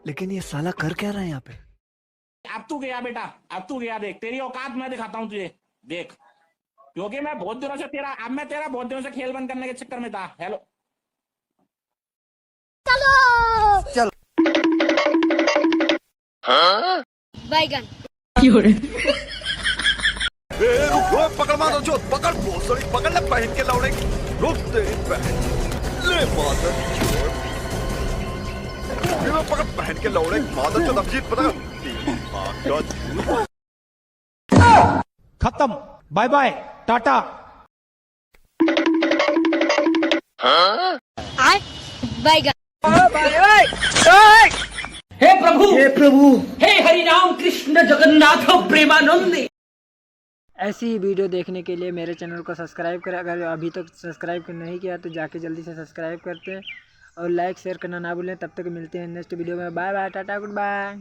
लेकिन ये साला कर क्या रहा है यहाँ पे? अब तू गया बेटा, अब तू गया। देख तेरी औकात मैं दिखाता हूँ तुझे। देख, क्योंकि मैं बहुत दिनों से तेरा अब मैं तेरा बहुत दिनों से खेल बंद करने के चक्कर में था। हेलो बैगन। ए, रुक रुक, पकड़ मारो जो पकड़ भोसड़ी पकड़ ले पहन के लौड़े रुक तेरी बहन ले मादर चोद ये लो पकड़ पहन के लौड़े मादर चोद अभिजीत पता तेरी माँ का झूठ। खत्म, बाय बाय, टाटा। बैगन। हे प्रभु हे हरि राम कृष्ण जगन्नाथ प्रेमानंद। ऐसी ही वीडियो देखने के लिए मेरे चैनल को सब्सक्राइब करें। अगर अभी तक सब्सक्राइब नहीं किया तो जाके जल्दी से सब्सक्राइब करते हैं और लाइक शेयर करना ना भूलें। तब तक मिलते हैं नेक्स्ट वीडियो में। Bye bye, tata, good bye.